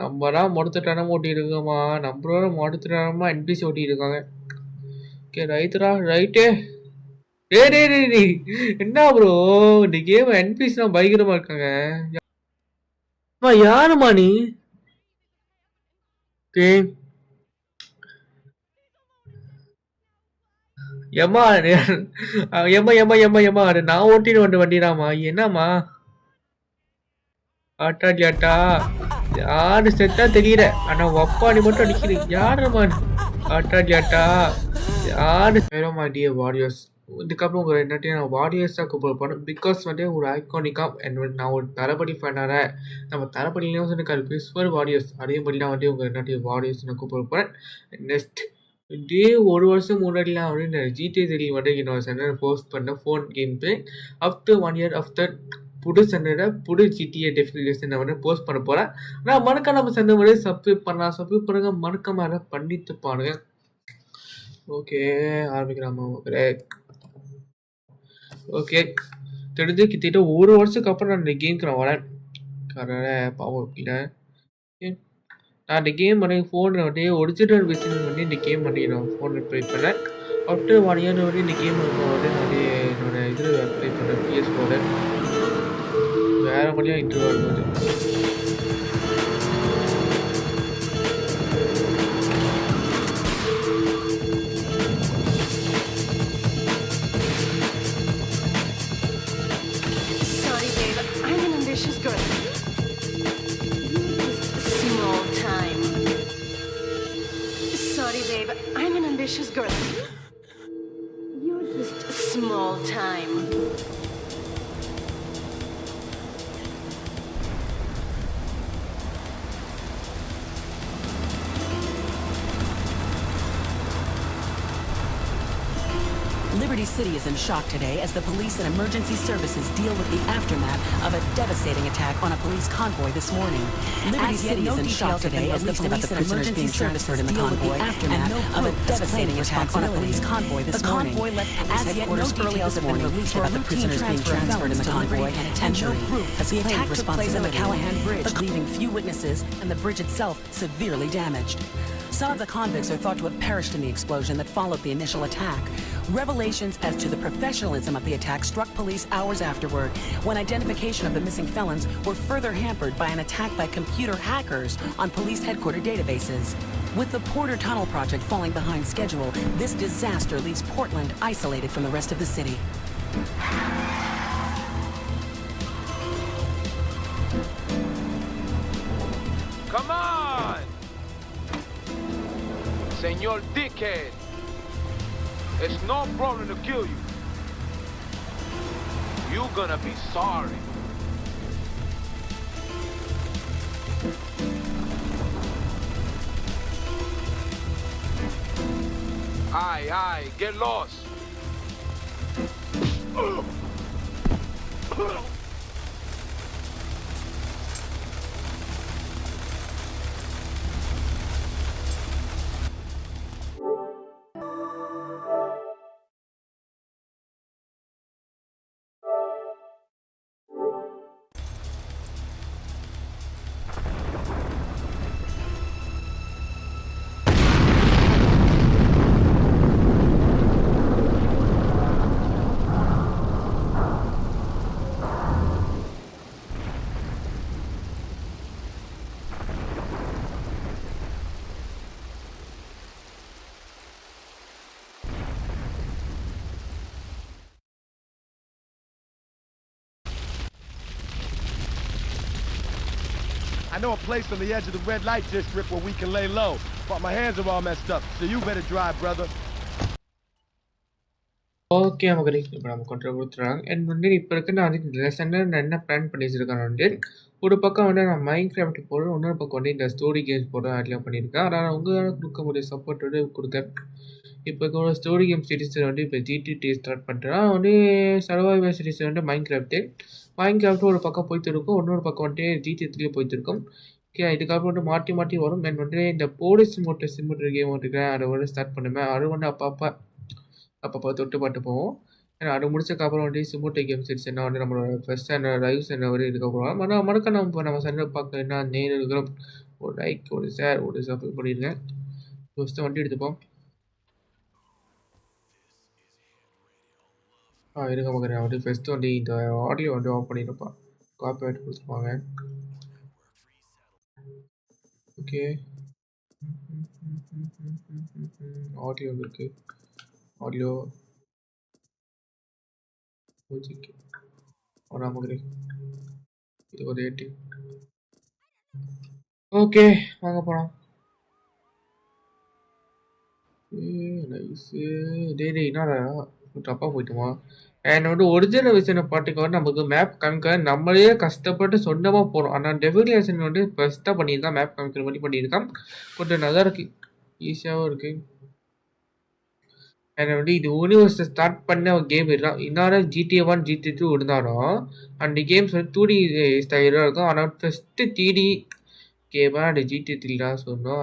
நம்மலாம் மொடத்துட்டனமா ஓட்டியிருக்கோமா, நம்மளோட மொடத்துட்டனமா என்பிசி ஓட்டியிருக்காங்க. ஓகே ரைட்டுடா, ரைட்டு. டேய். என்ன ப்ரோ இந்த கேம் என்பிசிலாம் பயங்கரமா இருக்காங்க. யாரும்மா நீ? ஓகே. ஏம்மா ஏம்மா அது நான் ஓட்டிட்டு வந்த வண்டிடாமா. என்னம்மா? ஆட்டாடியாட்டா. யாரு செத்தா தெரியல. ஆனா ஒப்பாரி மட்டும் அடிக்குது. யாரும்மா? ஆட்டாடியாட்டா. யாரு ஹலோ மை டியர் வாரியர்ஸ். இதுக்கப்புறம் உங்க எல்லாத்தையும் நான் வாரியர்ஸா கூப்பிட போறேன். பிகாஸ் வந்து ஒரு ஐகானிக்கா நான் ஒரு தளபதி ஃபேனால நம்ம தளபதியிலயும் சொல்லிருக்காரு விஸ்வர் வாரியர்ஸ். அதேபடி நான் வந்து உங்க எல்லாத்தையும் வாரியர்ஸ் நான் கூப்பிட போறேன். நெக்ஸ்ட் இதே ஒரு வருஷம் முன்னாடிலாம் வந்து இந்த ஜிடிஏ 3 வந்து என்னோட சேனல் போஸ்ட் பண்ண phone game play. After 1 year after புது சேனல்ல புது ஜிடிஏ டெஃபினேஷன் நான் வந்து போஸ்ட் பண்ண போறேன். நான் மறக்காம நம்ம சேனல் வந்து சப்ஸ்கிரைப் பண்ணுங்க. மறக்காம அதை பண்ணிட்டு பாருங்க. ஓகே ஆரம்பிக்கலாமா மக்களே? ஓகே தெரிஞ்சு கிட்டத்தட்ட ஒரு வருஷத்துக்கு அப்புறம் நான் இந்த கேமுக்கு நான் வரேன். அதனால் பாவம் இல்லை. நான் இந்த கேம் பண்ணி ஃபோனில் வந்து ஒரிஜினல் விஷயம் வந்து இந்த கேம் பண்ணி நான் ஃபோனில் ப்ளே பண்ணேன். ஆஃப்டர் 1 இயர் வந்து இந்த கேம் வந்து நான் வந்து என்னோட இதில் ப்ளே பண்ணேன் PS4. வேறு மாதிரியாக இன்டர்வியூ வரும்போது Sorry, babe. I'm an ambitious girl. Small time. Sorry, babe. I'm an ambitious girl. You're just small time. Liberty City is in shock today as the police and emergency services deal with the aftermath of a devastating attack on a police convoy this morning. Liberty City is in shock today as the police and emergency services deal with the aftermath of a devastating attack on a police convoy this morning. The convoy left police headquarters early this morning about the prisoners being transferred in the convoy, and no group has claimed responsibility for the Callahan Bridge, leaving few witnesses and the bridge itself severely damaged. Some of the convicts are thought to have perished in the explosion that followed the initial attack. Revelations as to the professionalism of the attack struck police hours afterward, when identification of the missing felons were further hampered by an attack by computer hackers on police headquarters databases. With the Porter Tunnel project falling behind schedule, this disaster leaves Portland isolated from the rest of the city. Come on! Senor Dickhead! It's no problem to kill you. You're gonna be sorry. Aye, get lost. I know a place on the edge of the red light district where we can lay low, but my hands are all messed up, so you better drive, brother. Okay மக்களே இப்போ நம்ம control கொடுத்துறாங்க. And வந்து இப்போ இருக்க நான் வந்து லெசனில் நான் என்ன பிளான் பண்ணி வச்சிருக்கேன் வந்து ஒரு பக்கம் வந்து நான் மைண்ட் கிராஃப்ட் போடுறேன், இன்னொரு பக்கம் வந்து இந்த ஸ்டோரி கேம்ஸ் போட அதெல்லாம் பண்ணியிருக்கேன். ஆனால் உங்களால் கொடுக்க முடிய சப்போர்ட் வந்து கொடுக்க இப்போ ஒரு ஸ்டோரி கேம் சீரிஸில் வந்து இப்போ ஜிடிடி ஸ்டார்ட் பண்ணுறேன். வந்து சர்வைவர் சீரிஸ் வந்து மைண்ட் கிராஃப்ட் ஒரு பக்கம் போயிட்டு இருக்கும், இன்னொரு பக்கம் வந்துட்டு ஜிடி3 போயிட்டு இருக்கும். ஓகே இதுக்கப்புறம் வந்து மாற்றி மாற்றி வரும். அண்ட் வந்து இந்த போலீஸ் சிமுட்டர் கேம் வந்துருக்கேன், அதை வந்து ஸ்டார்ட் பண்ணுவேன். அது வந்து அப்பப்போ தொட்டு பாட்டு போவோம். ஏன்னா அது முடிச்சதுக்கப்புறம் வந்து சிமுட்டை கேம் சீரிஸ் என்ன வந்து நம்மளோட ஃபஸ்ட் சேனல் லைவ் சேனல் வரை இதுக்கப்புறம் மறக்க நம்ம சேனல் பார்க்க என்ன நேர்களும் ஒரு லைக் ஒரு ஷேர் ஒரு சப்ஸ்கிரைப் பண்ணிடுங்க. ஃபஸ்ட்டு வண்டி எடுத்துப்போம். இருங்க மகனே வந்து ஃபஸ்ட்டு வண்டி இந்த ஆடியோ வந்து ஆஃப் பண்ணிடுப்பா. காப்பிரைட் கொடுத்துருப்பாங்க. ஓகே ஆடியோ இருக்கு. ஆடியோ மியூசிக் ஒரு மகனே இது ஒரு 80. ஓகே வாங்க போகலாம். நைஸு டேய் என்னடா தப்பாக போயிட்டுமா? என்னோட ஒரிஜினல் விஷயம் பாட்டுக்கு வந்து நமக்கு மேப் காமிக்க நம்மளே கஷ்டப்பட்டு சொந்தமாக போகிறோம். ஆனால் டெஃபினேஷன் வந்து பெஸ்ட்டாக பண்ணியிருக்கான். மேப் காமிக்கிற மாதிரி பண்ணியிருக்கான். கொஞ்சம் நல்லா இருக்குது, ஈஸியாகவும் இருக்குது. என்னை வந்து இது யூனிவர்ஸை ஸ்டார்ட் பண்ண ஒரு கேம் இதுதான். இன்னும் GTA 1 GTA 2 இருந்தாலும் அந்த கேம்ஸ் வந்து 2D ஸ்டைலாக இருக்கும். ஆனால் ஃபஸ்ட்டு 3D கேமாக அந்த GTA 3 தான் சொன்னோம்.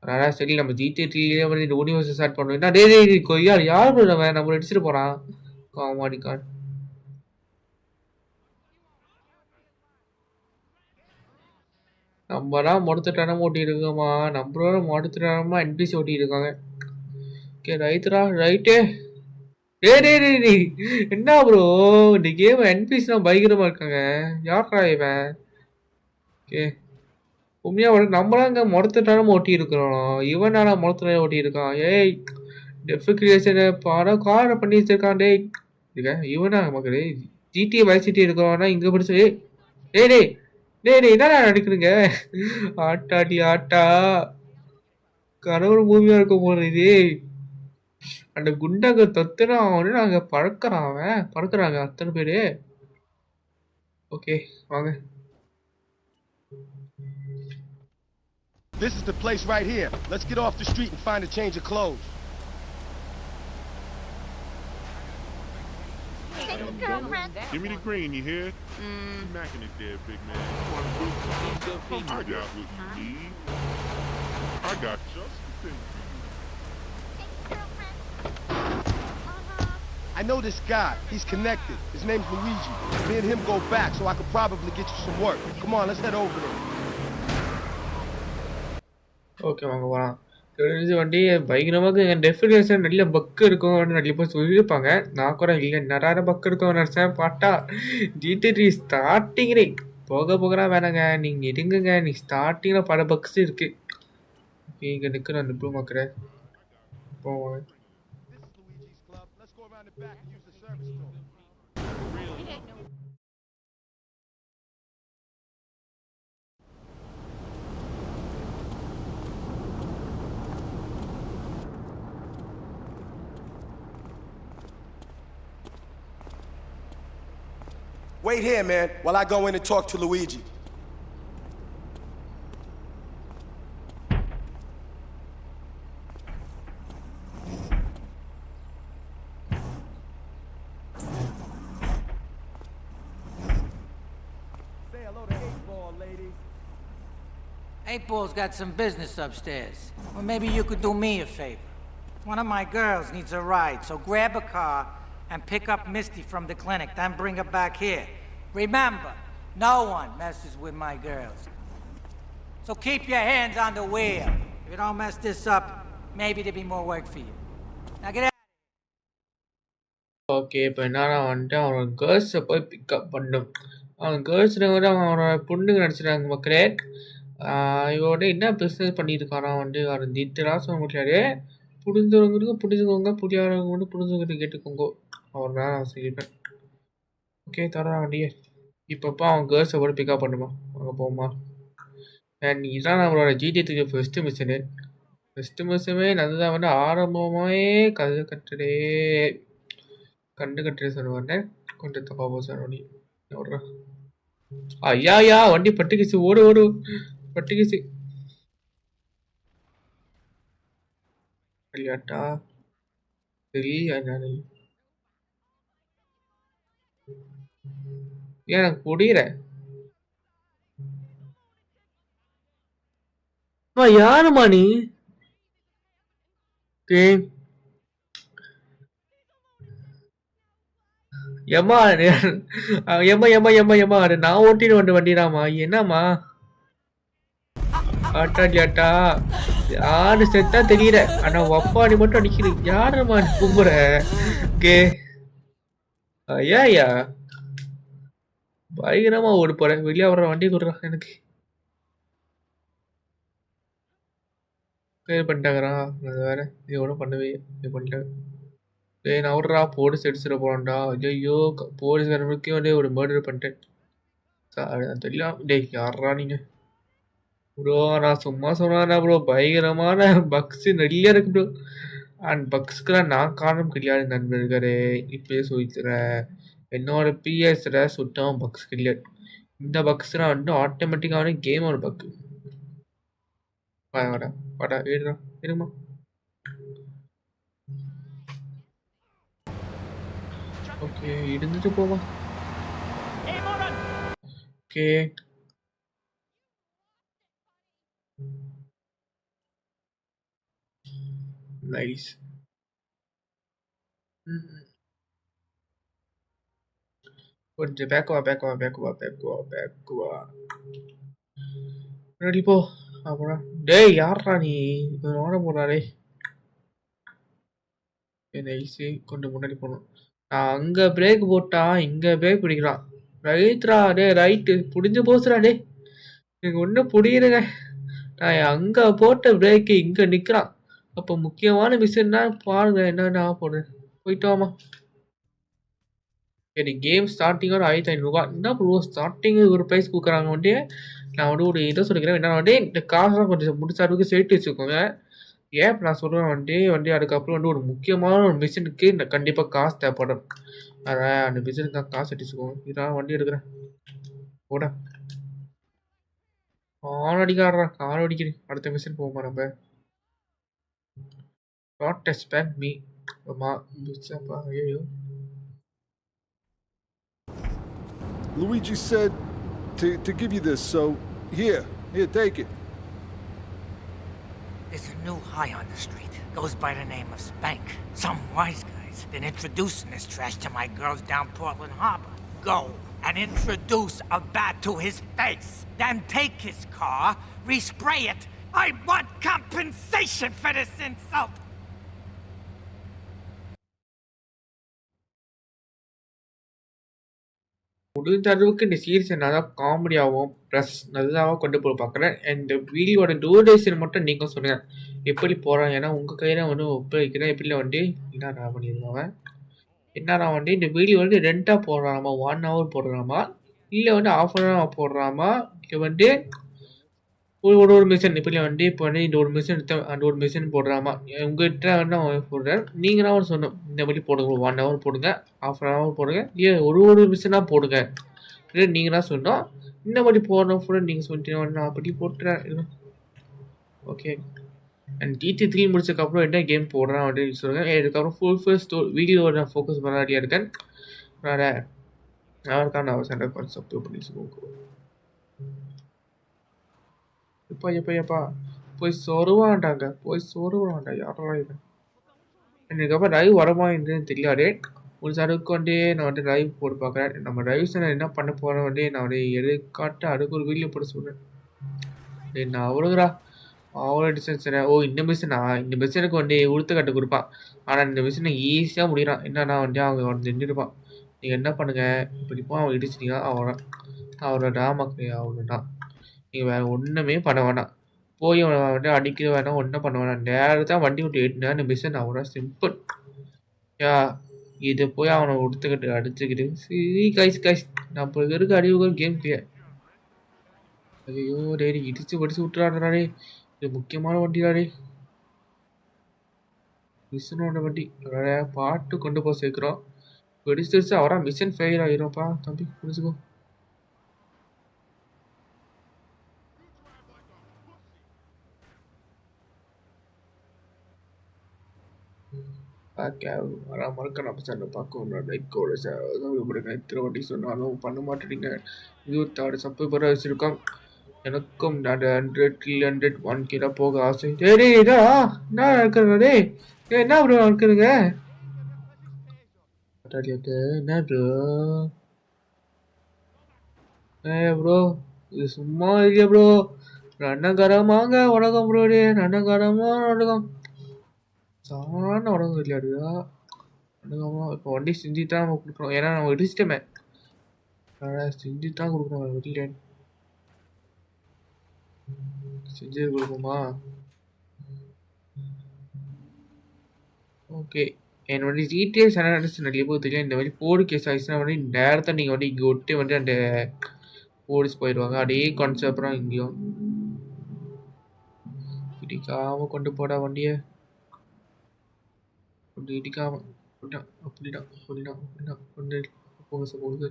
அதனால் சரி நம்ம GTA 3 வந்து இந்த யூனிவர்ஸை ஸ்டார்ட் பண்ணுவோம். என்ன டே கொய்யா யார் நம்ம அடிச்சுட்டு போகிறான் காமாடி கார்டு. நம்ம தான் மொடத்துட்டனமா ஓட்டி இருக்கோமா? நம்மளோட மொடத்துட்டனமா NPC ஓட்டி இருக்காங்க. ஓகே ரைட்டுடா ரைட்டே. டேய் என்ன ப்ரோ இந்த கேம் NPCலாம் பயங்கரமாக இருக்காங்க. யார்டா இவன்? ஓகே உண்மையாக நம்மளாம் இங்கே மொடத்துட்டனமா ஓட்டி இருக்கிறோம். இவனால மொடத்துட்டன ஓட்டி இருக்கான். ஏய் டெஃபிகிரேஷனை படம் காரை பண்ணி வச்சிருக்கான். டேய் இவனா மக்களே GTA வைஸ் சிட்டி இருக்கிறவனா இங்கே படிச்சு டேய் டேய் டேய் டேய் என்னடா நடிக்கிறீங்க? ஆட்டாடி ஆட்டா கடவுள் பூமியாக இருக்க போகிறது. அந்த குண்டாங்க தொத்துனா அவனு நாங்கள் பறக்குறாங்க அத்தனை பேர். ஓகே வாங்க. This is the place right here. Let's get off the street and find a change of clothes. Give me the green, you hear? You macking it there, big man. I got what you need. I got just the thing for you. I know this guy. He's connected. His name's Luigi. Me and him go back, so I could probably get you some work. Come on, let's head over there. Okay வாங்க போகலாம். தெரிஞ்ச வண்டி பயங்கரமாக definition நிறைய பக்கு இருக்கும் நிறைய பேர் சொல்லியிருப்பாங்க. நான் கூட இல்லை நிறைய பக்கு இருக்கும் நினச்சேன். பாட்டா GTA 3 ஸ்டார்டிங்லே போகலாம் வேணாங்க. நீங்கள் எடுங்குங்க. நீ ஸ்டார்டிங்கில் பல பக்ஸ் இருக்குது. ஓகே இங்கே நிற்கிற அந்த ப்ளூ மக்கரை போவாங்க. Wait here, man, while I go in and talk to Luigi. Say hello to 8-Ball, ladies. 8-Ball's got some business upstairs. Well, maybe you could do me a favor. One of my girls needs a ride, so grab a car and pick up Misty from the clinic, then bring her back here. Remember, no one messes with my girls. So keep your hands on the wheel. If you don't mess this up, maybe there'll be more work for you. Now get out. Okay இப்போ என்னன்னா வந்துட்டு அவன் கேர்ள்ஸை போய் pickup பண்ணும். அவன் கேர்ள்ஸில் வந்து அவனோட பொண்ணுங்க நடிச்சிட்டாங்க மக்களே. இவனோட என்ன பிஸ்னஸ் பண்ணியிருக்கானா வந்து அவன் திட்டலாம் சொல்ல முடியாது. புரிஞ்சவங்களுக்கு புரிஞ்சுக்கோங்க, புரியாதவங்க வந்து புரிஞ்சுக்கிட்டு கேட்டுக்கோங்க. அவர் தான் நான் சொல்லியிருப்பேன். ஓகே தர வண்டியே இப்பப்போ அவன் கேர்ள்ஸை கூட பிக்கப் பண்ணுமா. அங்கே போமா. அண்ட் இதுதான் நம்மளோட GTA 3 ஃபஸ்ட்டு மிஷனு. ஃபஸ்ட்டு மிஷனே அதுதான் வந்து ஆரம்பமாகவே கண்டு கட்டுறே சொல்லுவாங்க. கொஞ்சம் தப்பா போ சார் வண்டி ஓடுறா. ஐயா வண்டி பட்டுக்குச்சு. ஓடு பட்டுக்குச்சு. விளையாட்டா சரி எனக்கு புரியல. யாருமா நீ? எம்மா நான் ஓட்டிட்டு வந்த வண்டிடாமா. என்னம்மா ஆட்டாடியாட்டா யாரு செத்தா தெரியல. ஆனா ஒப்பாடி மட்டும் அடிக்குது. யாருமா கும்புற? கே ஐயா பயங்கரமா ஓடு போற. வெளியே வர்ற வண்டி கொடுறான் எனக்கு. கிளியர் பண்ணிட்டாங்கறா. அது வேற இது ஒன்றும் பண்ணவே இது பண்ணிட்டாங்க. டேய் நான் விட்றா போலீஸ் அடிச்சிட போறான்டா. ஐயோ போலீஸ்காரனுக்கே வந்து ஒரு மர்டர் பண்ணிட்டேன். தெரியல. டேய் யாரா நீங்க? ப்ரோ நான் சும்மா சொன்னா ப்ரோ பயங்கரமான பக்ஸ் நிறைய இருக்கு ப்ரோ. அண்ட் பக்ஸ்க்கெல்லாம் நான் காரணம் கிடையாது நண்பர்களே. இப்பயே சொல்லித்தரேன். என்னோட பிஎஸ்ல சுத்தம் பக்ஸ் கிடையாது. இந்த பக்ஸ்லாம் வந்து ஆட்டோமேட்டிக்கான கேமோட பக். வாடா வாடா ஏடுடா இருமா. ஓகே இருந்துட்டு போமா. Okay nice. கொஞ்சம் பேக்குவா ரெடி போ. அப்புறம் டேய் யாரா நீ ஓட போறாரே. நைஸு கொஞ்சம் முன்னாடி போகணும். நான் அங்க பிரேக் போட்டா இங்க பிரேக் பிடிக்கிறான். ரைட்ரா டே ரைட்டு புடிஞ்சு போச்சுடா டே. எனக்கு ஒன்றும் புரியுதுங்க. நான் அங்க போட்ட பிரேக்கு இங்க நிக்கிறான். அப்போ முக்கியமான விஷயம்னா பாருங்க என்னென்ன போடுறேன். போயிட்டு வாமா. சரி கேம் ஸ்டார்டிங்கோட 1500 என்ன ப்ரோ ஸ்டார்டிங் ஒரு ப்ரைஸ் கொடுக்குறாங்க வந்துட்டு. நான் வந்து ஒரு இதை சொல்லிக்கிறேன் என்ன வந்துட்டு இந்த காசெல்லாம் கொஞ்சம் முடிச்ச அளவுக்கு சேர்த்து வச்சுக்கோங்க. ஏன் இப்போ நான் சொல்கிறேன் வந்துட்டு அதுக்கப்புறம் வந்து ஒரு முக்கியமான ஒரு மிஷினுக்கு இந்த கண்டிப்பாக காசு தேவைப்படும். அதான் அந்த மிஷினுக்கு தான் காசு அடிச்சுக்கோங்க. இதான் வண்டி எடுக்கிறேன் போட. கால் அடிக்காடுறா கால் அடிக்கிறேன். அடுத்த மிஷின் போகுமா நம்ம நாட் டச் பேக் மீ. ஐயோ Luigi said to give you this, so here, take it. There's a new high on the street. Goes by the name of Spank. Some wise guys been introducing this trash to my girls down Portland Harbor. Go and introduce a bat to his face. Then take his car, respray it. I want compensation for this insult. முடிஞ்ச அளவுக்கு இந்த series நல்லா காமெடியாகவும் plus நல்லாவும் கொண்டு போய் பார்க்குறேன். இந்த வீடியோட டூரேஷன் மட்டும் நீங்கள் சொல்லுங்கள் எப்படி போகிறாங்க. ஏன்னா உங்கள் கையில் வந்து ஒப்படைக்கிறேன். எப்படில வந்து என்ன பண்ணியிருந்தாங்க என்னடா வந்து இந்த வீடியோ வந்து 2ஆக போடுறாமா 1 hour போடுறாமா இல்லை வந்து 1/2 hour போடுறாமா இல்லை வந்து ஒரு மிஷின் இப்படி வந்து இப்போ வந்து இந்த ஒரு மிஷின் எடுத்து அந்த ஒரு மிஷின் போடுறாமா உங்கள்கிட்ட வந்து அவன் போடுறேன். நீங்கள் தான் சொன்னோம் இந்த மாதிரி போடுங்க 1 hour போடுங்க 1/2 hour போடுங்க இல்லை ஒரு மிஷினாக போடுங்க. இல்லை நீங்கள் தான் சொன்னோம் இந்த மாதிரி போடணும் ஃபுல்லாக நீங்கள் சொல்லிட்டீங்க நான் அப்படி போட்டுறேன். ஓகே அண்ட் GT3 முடிச்சதுக்கப்புறம் என்ன கேம் போடுறேன் அப்படின்னு சொல்லுங்கள். இதுக்கப்புறம் ஃபுல் வீடியோ நான் ஃபோக்கஸ் பண்ண ரெடியாக இருக்கேன். வேறு அவருக்கான அவர் சென்டர் பண்ணி சப்ஸ்கிரைப் பண்ணி சொல்லுங்க. எப்பா போய் சொருவான்டாங்க யாரா இது. எனக்கு அப்புறம் லைவ் வரமா இருந்ததுன்னு தெரியாது. ஒரு அளவுக்கு வந்து நான் வந்து லைவ் போட்டு பார்க்குறேன். நம்ம லைவ்ஸ் நான் என்ன பண்ண போகிறேன் வந்து நான் வந்து எடுக்காட்டு அதுக்கு ஒரு வீடியோ போட்டு சொல்கிறேன். நான் அவ்வளோங்கடா அவ்வளோ டிஸ்டன்ஸ் இந்த மிஷினுக்கு வந்து உளுத்த கட்டு கொடுப்பான். ஆனால் இந்த மிஷினை ஈஸியாக முடிகிறான். என்னன்னா வந்து அவங்க வந்து நின்றுருப்பான். நீங்கள் என்ன பண்ணுங்கள் இப்படிப்போ அவன் இடிச்சிட்டீங்க அவரோட டாமாக்கு அவ்வளோதான். நீங்கள் வேறு ஒன்றுமே பண்ண வேணாம். போய் அவனை வந்து அடிக்க வேணாம் ஒன்றும் பண்ண வேணாம். நேரத்தான் வண்டி விட்டு ஏற்றினா இந்த மிஷின் அவ்வளோ சிம்பிள். இது போய் அவனை உடுத்துக்கிட்டு அடிச்சுக்கிட்டு சரி கைஸ் நம்ம இருக்க அடிவுகள் கேம் கிளியர். ஐயோ டேடி இடிச்சு படிச்சு விட்டுறாடே. இது முக்கியமான வண்டிடாடே மிஷினோட வண்டி. பாட்டு கொண்டு போய் சேர்க்குறோம். வெடிச்சிருச்சு அவரா மிஷின் ஃபெயில் ஆகிரும்ப்பா தம்பி புரிஞ்சுக்கோ. மறக்க நம்ம சேனல் பார்க்க லைக்கோட எத்தனை வாட்டி சொன்னாலும் பண்ண மாட்டேறீங்க. 26 சப்ஸ்கிரைபர் வச்சிருக்கோம். எனக்கும் 100 300 1K போக ஆசை. சரி இதா என்ன நடக்குது என்ன ப்ரோ நடக்குதுங்க. என்ன ப்ரோ ப்ரோ இது சும்மா இல்லையா ப்ரோ. ரணகரமாக உலகம் ப்ரோடே, ரணகரமான உலகம். சாதாரண உலகம் இல்லையாடுதா. ரணகரமா இப்போ வண்டி செஞ்சு தான் நம்ம கொடுக்குறோம். ஏன்னா நம்ம இடிச்சிட்டோமே. செஞ்சு தான் கொடுக்குறோம். வெளியில செஞ்சு கொடுப்போமா? ஓகே. என்னோட டீட்டெயில்ஸ் என்ன நடந்துச்சு நிறைய பேர் தெரியும். இந்த மாதிரி போலி கேஸ் ஆயிடுச்சுன்னா வந்து நேரத்தை நீங்கள் வந்து இங்கே விட்டு வந்து அந்த போலீஸ் போயிடுவாங்க. அதே கான்செப்ட் தான் இங்கேயும். இடிக்காம கொண்டு போடா வண்டியை. கொண்டு இடிக்காம அப்படிதான் அப்படிதான் அப்படிதான் அப்படிதான் கொண்டு போக போகுது.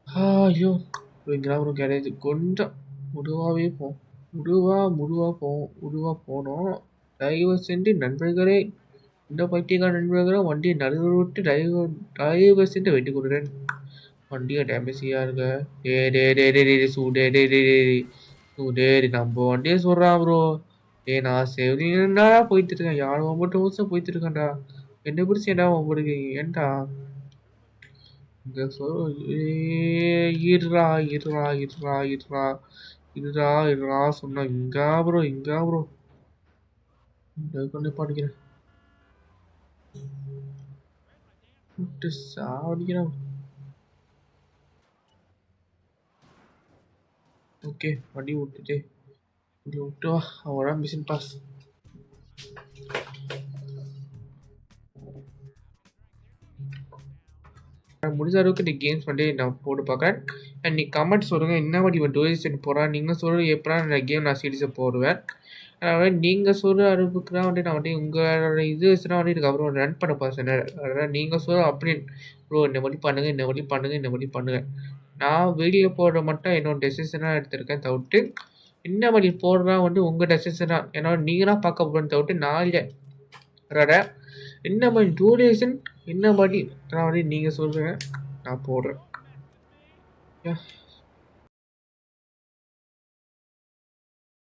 ஐயோ இங்கெல்லாம் ஒரு கேரேஜ் கொஞ்சம் முடுவாவே போகும். முடுவா போனோம். தயவு செஞ்சு நண்பர்களே, இந்த பைத்தியக்கார நண்பர்களே வண்டியை நடுவில் விட்டு தயவு செஞ்சு வெட்டி கொடுக்குறேன். வண்டியை டேமேஜியாக இருக்க. சூடே நம்ம வண்டியை சொல்கிறான் ப்ரோ. நான் செவனா போயிட்டு இருக்கேன். யார் ஒம்பட்டு வருஷம் போயிட்டு இருக்கேன்டா. என்ன பிடிச்சி ஏன்டா ஒம்படுக்கு ஏன்டா இங்க இருடா சொன்னா இங்கா ப்ரோ கொண்டு பாடிக்கிறேன். சாவடிக்கிறேன். ஓகே வண்டி விட்டுட்டு விட்டு வா. அவட மிஷின் பாஸ். முடிஞ்ச அளவுக்கு இந்த கேம்ஸ் வந்து நான் போட்டு பார்க்குறேன். அண்ட் நீ கமெண்ட் சொல்லுங்கள் என்ன மாதிரி இவன் டூரிஸ்ட் போகிறான். நீங்கள் சொல்கிற எப்படா இந்த கேம் நான் சீரியஸாக போடுவேன். அதாவது நீங்கள் சொல்கிற அளவுக்கு தான் வந்து நான் வந்து உங்களோட இது வச்சுனா வந்து இதுக்கப்புறம் ரன் பண்ண பர்சன். அதாவது நீங்கள் சொல்கிற அப்படின்னு ப்ரோ இந்த மாதிரி பண்ணுங்கள். நான் வெளியில் போடுற மட்டும் என்னோட டெசிஷனாக எடுத்திருக்கேன் தவிர்த்து என்ன மாதிரி போடுறா வந்து உங்கள் டெசிஷனாக. ஏன்னா நீங்களாம் பார்க்க போகிறேன்னு தவிர்த்து நான் இல்லை. அதாவது என்ன மாதிரி டூரேஷன் என்ன மாதிரி நான் வந்து நீங்கள் சொல்கிறேன் நான் போடுறேன்.